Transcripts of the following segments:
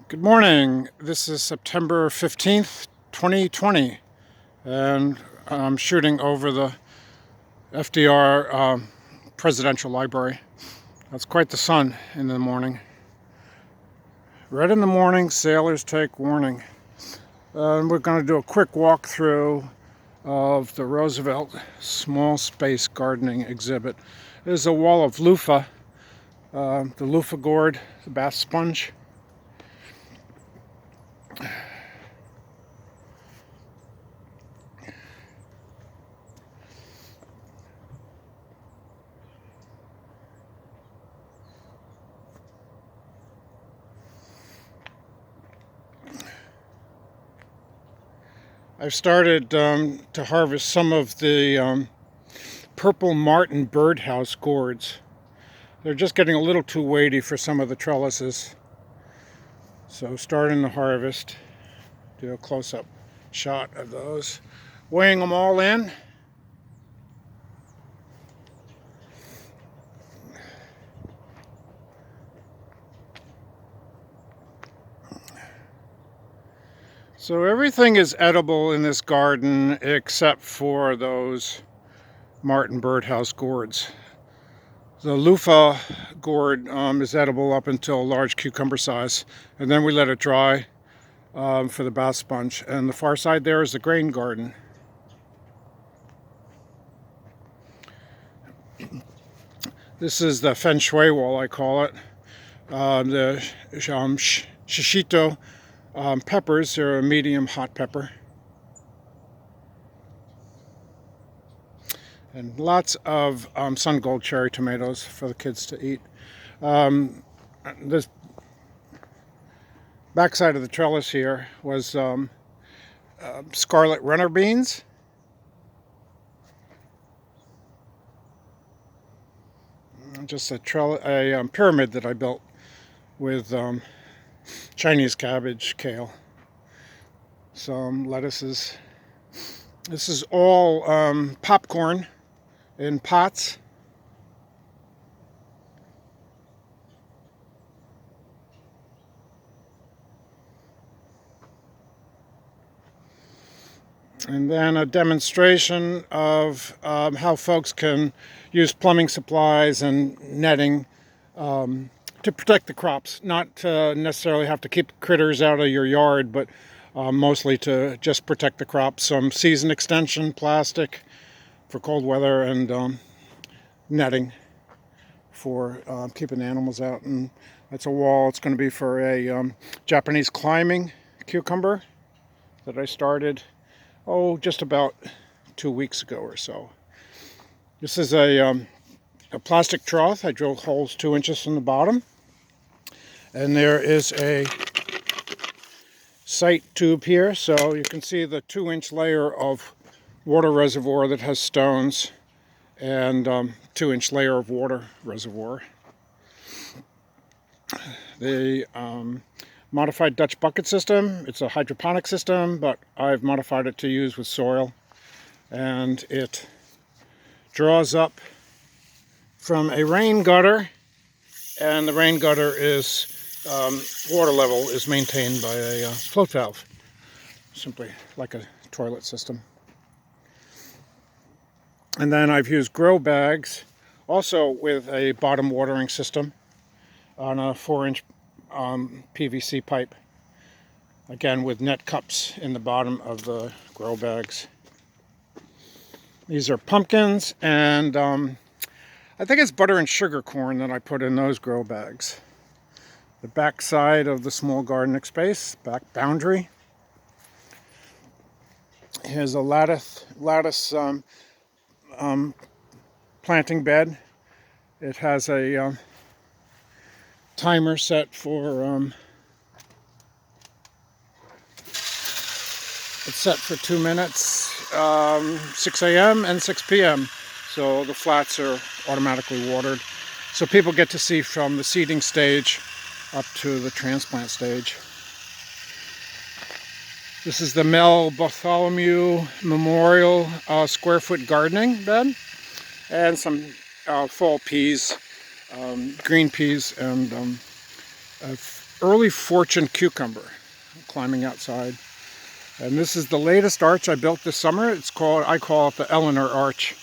Good morning. This is September 15th, 2020, and I'm shooting over the FDR Presidential Library. That's quite the sun in the morning. Red in the morning, sailors take warning. We're going to do a quick walkthrough of the Roosevelt Small Space Gardening exhibit. There's a wall of loofah, the loofah gourd, the bath sponge. I've started to harvest some of the purple martin birdhouse gourds. They're just getting a little too weighty for some of the trellises. So starting to harvest, do a close-up shot of those. Weighing them all in. So everything is edible in this garden except for those martin birdhouse gourds. The loofah gourd is edible up until a large cucumber size, and then we let it dry for the bath sponge. And the far side there is the grain garden. This is the feng shui wall, I call it. The shishito peppers, they're a medium hot pepper. And lots of sun gold cherry tomatoes for the kids to eat. This backside of the trellis here was scarlet runner beans. Just a pyramid that I built with Chinese cabbage, kale, some lettuces. This is all popcorn in pots. And then a demonstration of how folks can use plumbing supplies and netting to protect the crops. Not to necessarily have to keep critters out of your yard, but mostly to just protect the crops. Some season extension plastic for cold weather, and netting for keeping the animals out. And that's a wall. It's going to be for a Japanese climbing cucumber that I started just about 2 weeks ago or so. This is a plastic trough. I drilled holes 2 inches from the bottom, and there is a sight tube here, so you can see the 2-inch layer of water reservoir that has stones, and 2-inch layer of water reservoir. The modified Dutch bucket system, it's a hydroponic system, but I've modified it to use with soil, and it draws up from a rain gutter, and the rain gutter is water level is maintained by a float valve, simply like a toilet system. And then I've used grow bags, also with a bottom watering system on a 4-inch PVC pipe, again with net cups in the bottom of the grow bags. These are pumpkins, and I think it's butter and sugar corn that I put in those grow bags. The back side of the small gardening space, back boundary. Here's a lattice planting bed. It has a timer set for it's set for 2 minutes, 6 a.m. and 6 p.m. So the flats are automatically watered. So people get to see from the seeding stage up to the transplant stage. This is the Mel Bartholomew Memorial square foot gardening bed, and some fall peas, green peas, and early fortune cucumber. I'm climbing outside. And this is the latest arch I built this summer. I call it the Eleanor Arch.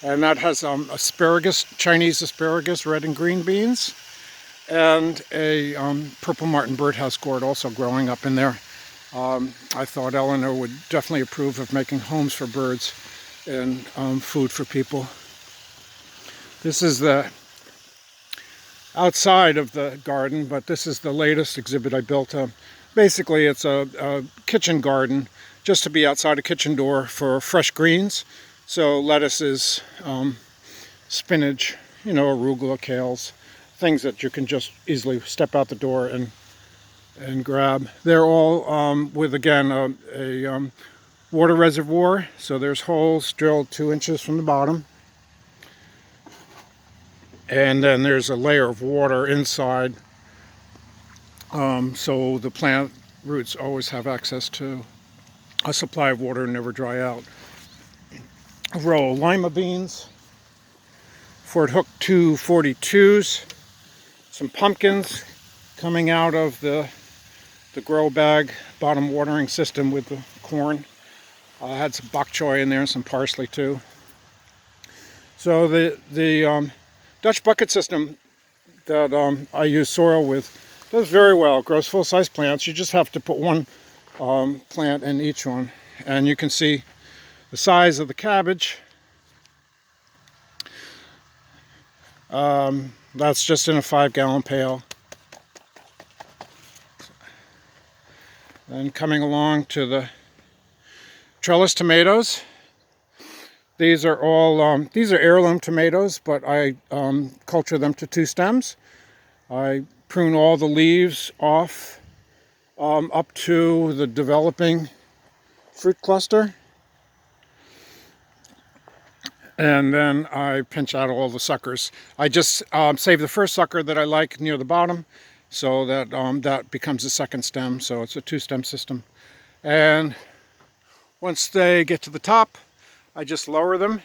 And that has asparagus, Chinese asparagus, red and green beans, and a purple martin birdhouse gourd also growing up in there. I thought Eleanor would definitely approve of making homes for birds and food for people. This is the outside of the garden, but this is the latest exhibit I built. Basically, it's a kitchen garden, just to be outside a kitchen door for fresh greens. So lettuces, spinach, arugula, kales, things that you can just easily step out the door and grab. They're all with, again, a water reservoir. So there's holes drilled 2 inches from the bottom. And then there's a layer of water inside. So the plant roots always have access to a supply of water and never dry out. A row of lima beans, Fort Hook 242s, some pumpkins coming out of the grow bag bottom watering system with the corn. I had some bok choy in there and some parsley too. So the Dutch bucket system that I use soil with does very well. It grows full-size plants. You just have to put one plant in each one, and you can see the size of the cabbage. That's just in a 5-gallon pail. And coming along to the trellis tomatoes. These are all these are heirloom tomatoes, but I culture them to 2 stems. I prune all the leaves off up to the developing fruit cluster. And then I pinch out all the suckers. I just save the first sucker that I like near the bottom, so that that becomes the second stem. So it's a 2-stem system. And once they get to the top, I just lower them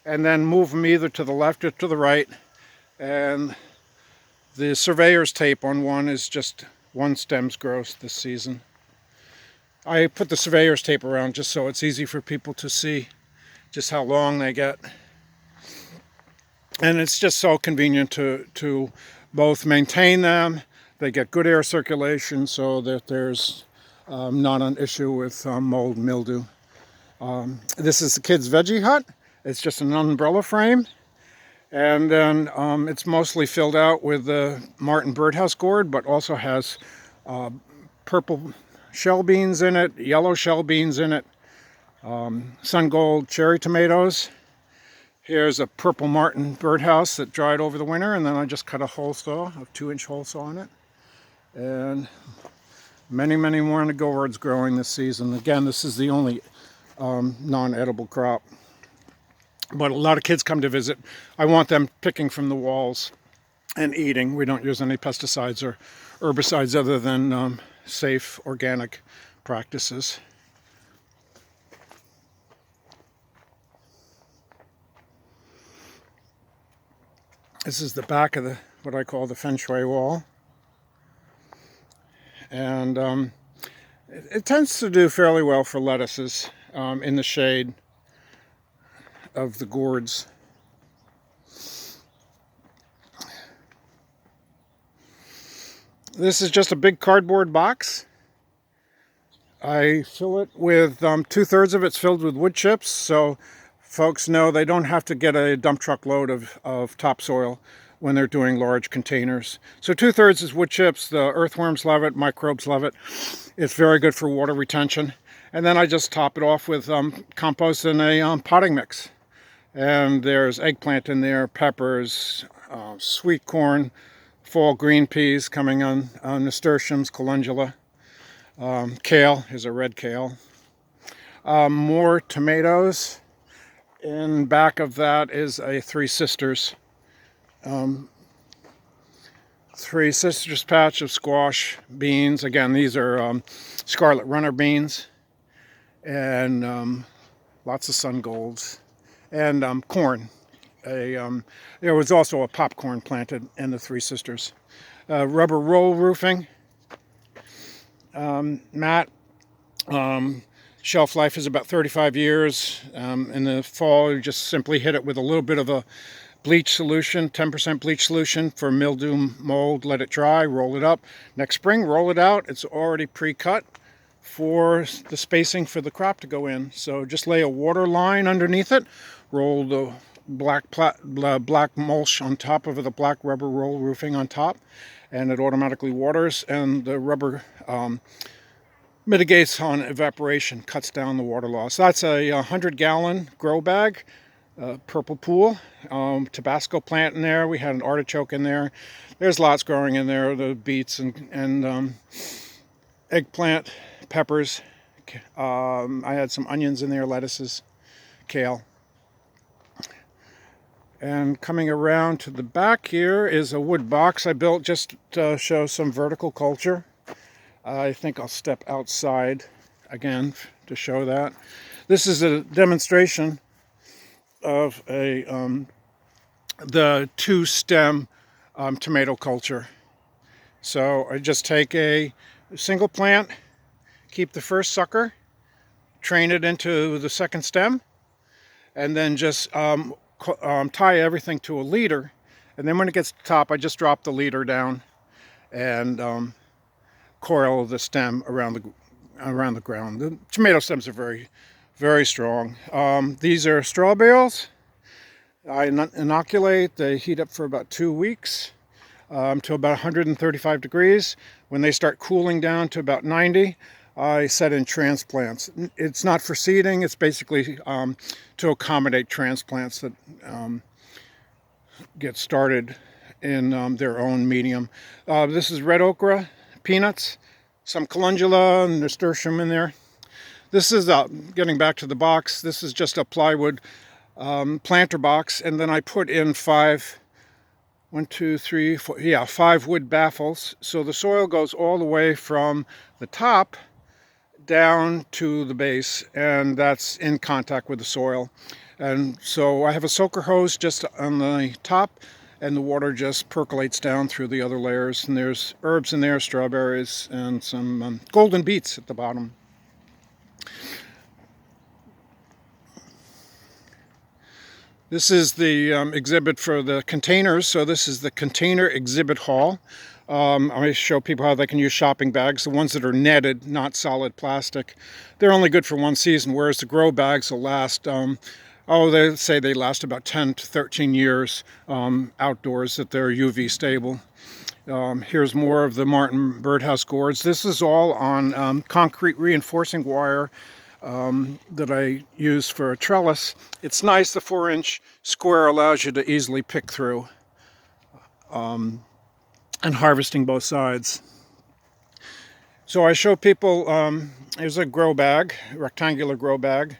and then move them either to the left or to the right. And the surveyor's tape on one is just 1 stem's growth this season. I put the surveyor's tape around just so it's easy for people to see just how long they get. And it's just so convenient to both maintain them. They get good air circulation so that there's not an issue with mold and mildew. This is the kids' veggie hut. It's just an umbrella frame. And then it's mostly filled out with the martin birdhouse gourd, but also has purple shell beans in it, yellow shell beans in it, sun gold cherry tomatoes. Here's a purple martin birdhouse that dried over the winter, and then I just cut a hole saw, a 2-inch hole saw in it. And many, many more indigo gourds growing this season. Again, this is the only non-edible crop. But a lot of kids come to visit. I want them picking from the walls and eating. We don't use any pesticides or herbicides other than safe organic practices. This is the back of what I call the feng shui wall. And it tends to do fairly well for lettuces in the shade of the gourds. This is just a big cardboard box. I fill it with 2/3 of it's filled with wood chips, so folks know they don't have to get a dump truck load of topsoil when they're doing large containers. So 2/3 is wood chips. The earthworms love it, microbes love it. It's very good for water retention. And then I just top it off with compost and a potting mix. And there's eggplant in there, peppers, sweet corn, fall green peas coming on, nasturtiums, calendula. Kale is a red kale. More tomatoes. In back of that is a Three Sisters patch of squash beans. Again, these are scarlet runner beans, and lots of sun golds, and corn. There was also a popcorn planted in the Three Sisters. Rubber roll roofing, mat. Shelf life is about 35 years. In the fall, you just simply hit it with a little bit of a bleach solution, 10% bleach solution for mildew, mold, let it dry, roll it up. Next spring, roll it out. It's already pre-cut for the spacing for the crop to go in. So just lay a water line underneath it, roll the black mulch on top of it, the black rubber roll roofing on top, and it automatically waters, and the rubber mitigates on evaporation, cuts down the water loss. That's a 100-gallon grow bag, purple pool, Tabasco plant in there. We had an artichoke in there. There's lots growing in there, the beets and eggplant, peppers. I had some onions in there, lettuces, kale. And coming around to the back here is a wood box I built just to show some vertical culture. I think I'll step outside again to show that. This is a demonstration of the two-stem tomato culture. So I just take a single plant, keep the first sucker, train it into the second stem, and then just tie everything to a leader. And then when it gets to the top, I just drop the leader down and coil the stem around the ground. The tomato stems are very, very strong. These are straw bales. I inoculate. They heat up for about 2 weeks to about 135 degrees. When they start cooling down to about 90, I set in transplants. It's not for seeding. It's basically to accommodate transplants that get started in their own medium. This is red okra, peanuts, some calendula and nasturtium in there. This is, getting back to the box, this is just a plywood planter box, and then I put in 5 wood baffles. So the soil goes all the way from the top down to the base, and that's in contact with the soil. And so I have a soaker hose just on the top, and the water just percolates down through the other layers. And there's herbs in there, strawberries, and some golden beets at the bottom. This is the exhibit for the containers. So this is the container exhibit hall. I show people how they can use shopping bags, the ones that are netted, not solid plastic. They're only good for 1 season, whereas the grow bags will last, they say they last about 10 to 13 years outdoors, that they're UV stable. Here's more of the Martin birdhouse gourds. This is all on concrete reinforcing wire that I use for a trellis. It's nice, the 4-inch square allows you to easily pick through. And harvesting both sides. So I show people, here's a grow bag, rectangular grow bag.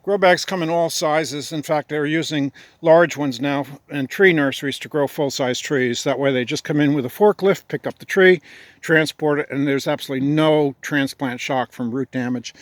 Grow bags come in all sizes. In fact, they're using large ones now in tree nurseries to grow full-size trees. That way they just come in with a forklift, pick up the tree, transport it, and there's absolutely no transplant shock from root damage.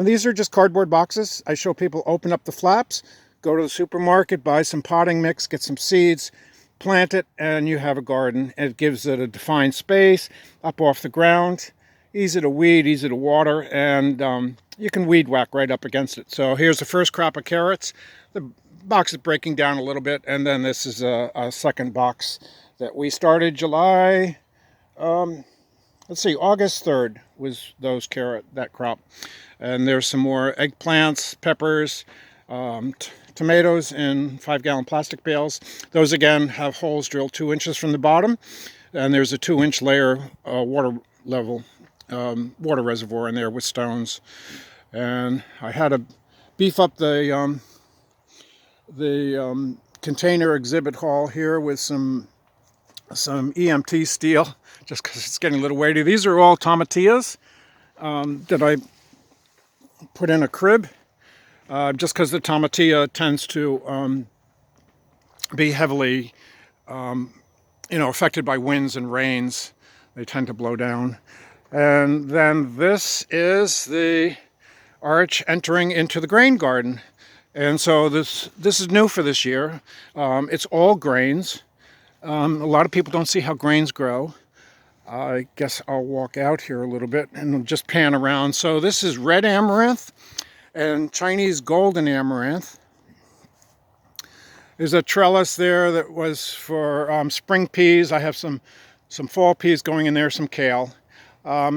These are just cardboard boxes. I show people open up the flaps, go to the supermarket, buy some potting mix, get some seeds, plant it, and you have a garden. It gives it a defined space up off the ground, easy to weed, easy to water, and you can weed whack right up against it. So here's the first crop of carrots. The box is breaking down a little bit, and then this is a second box that we started July, August 3rd was that crop. And there's some more eggplants, peppers, tomatoes in 5-gallon plastic bales. Those again have holes drilled 2 inches from the bottom, and there's a 2-inch layer water reservoir in there with stones. And I had to beef up the container exhibit hall here with some EMT steel, just because it's getting a little weighty. These are all tomatillas that I put in a crib. Just because the tomatilla tends to be heavily, affected by winds and rains. They tend to blow down. And then this is the arch entering into the grain garden. And so this is new for this year. It's all grains. A lot of people don't see how grains grow. I guess I'll walk out here a little bit and just pan around. So this is red amaranth and Chinese golden amaranth. There's a trellis there that was for spring peas. I have some fall peas going in there, some kale.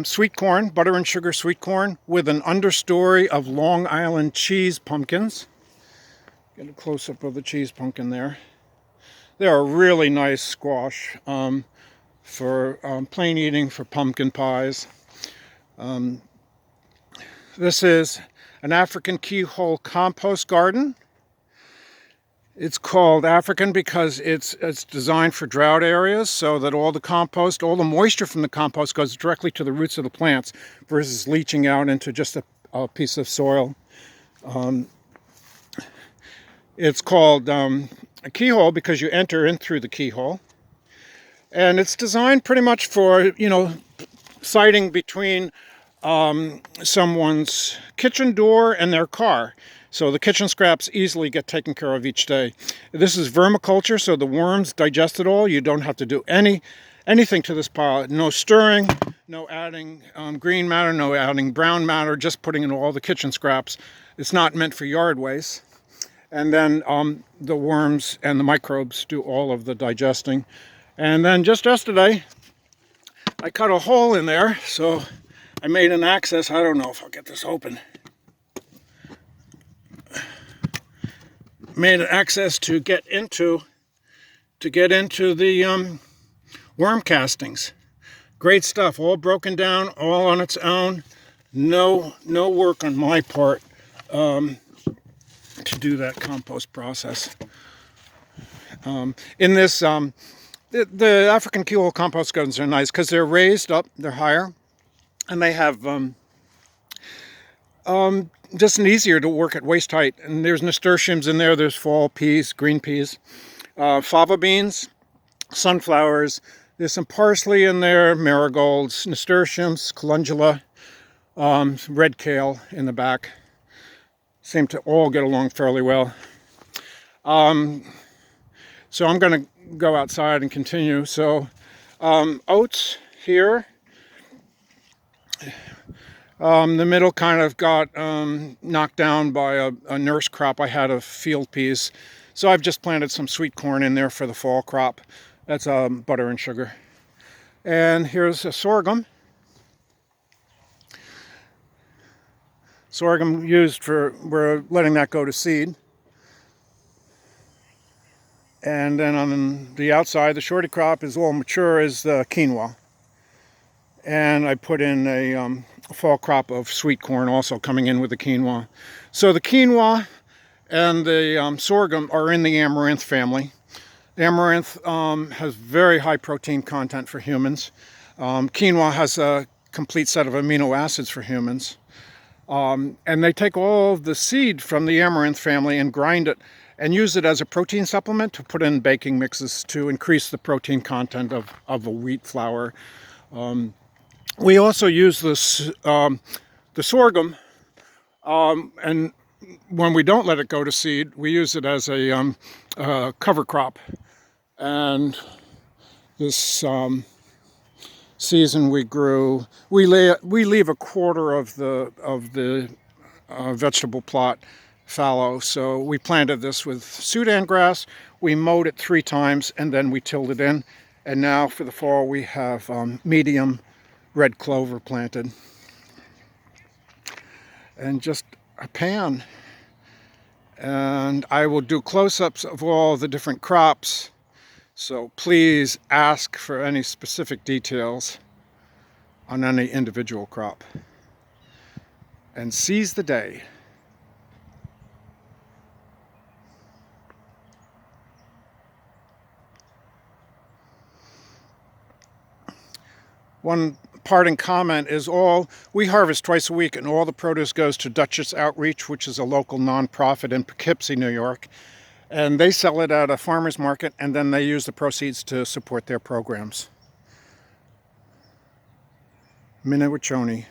Sweet corn, butter and sugar sweet corn with an understory of Long Island cheese pumpkins. Get a close-up of the cheese pumpkin there. They're a really nice squash for plain eating for pumpkin pies. This is an African keyhole compost garden. It's called African because it's designed for drought areas so that all the compost, all the moisture from the compost goes directly to the roots of the plants versus leaching out into just a piece of soil. It's called a keyhole because you enter in through the keyhole. And it's designed pretty much for, sighting between someone's kitchen door and their car. So the kitchen scraps easily get taken care of each day. This is vermiculture, so the worms digest it all. You don't have to do anything to this pile. No stirring, no adding green matter, no adding brown matter, just putting in all the kitchen scraps. It's not meant for yard waste. And then the worms and the microbes do all of the digesting. And then just yesterday, I cut a hole in there, so I made an access. I don't know if I'll get this open. Made an access to get into the worm castings. Great stuff, all broken down, all on its own. No work on my part to do that compost process. In this, the African keyhole compost gardens are nice because they're raised up, they're higher, and they have just easier to work at waist height. And there's nasturtiums in there, there's fall peas, green peas, fava beans, sunflowers, there's some parsley in there, marigolds, nasturtiums, calendula, red kale in the back. Seem to all get along fairly well. So I'm going to go outside and continue. So oats here. The middle kind of got knocked down by a nurse crop I had of field peas. So I've just planted some sweet corn in there for the fall crop. That's butter and sugar. And here's a sorghum. Sorghum used we're letting that go to seed. And then on the outside, the shorty crop is all mature, is the quinoa. And I put in a fall crop of sweet corn also coming in with the quinoa. So the quinoa and the sorghum are in the amaranth family. The amaranth has very high protein content for humans. Quinoa has a complete set of amino acids for humans. And they take all of the seed from the amaranth family and grind it and use it as a protein supplement to put in baking mixes to increase the protein content of the wheat flour. We also use this, the sorghum, and when we don't let it go to seed, we use it as a cover crop. And this season we leave a quarter of the vegetable plot fallow. So we planted this with Sudan grass. We mowed it 3 times and then we tilled it in. And now for the fall we have medium red clover planted. And just a pan. And I will do close-ups of all the different crops. So please ask for any specific details on any individual crop. And seize the day. One parting comment is we harvest twice a week and all the produce goes to Duchess Outreach, which is a local nonprofit in Poughkeepsie, New York. And they sell it at a farmer's market and then they use the proceeds to support their programs. Minewachoni.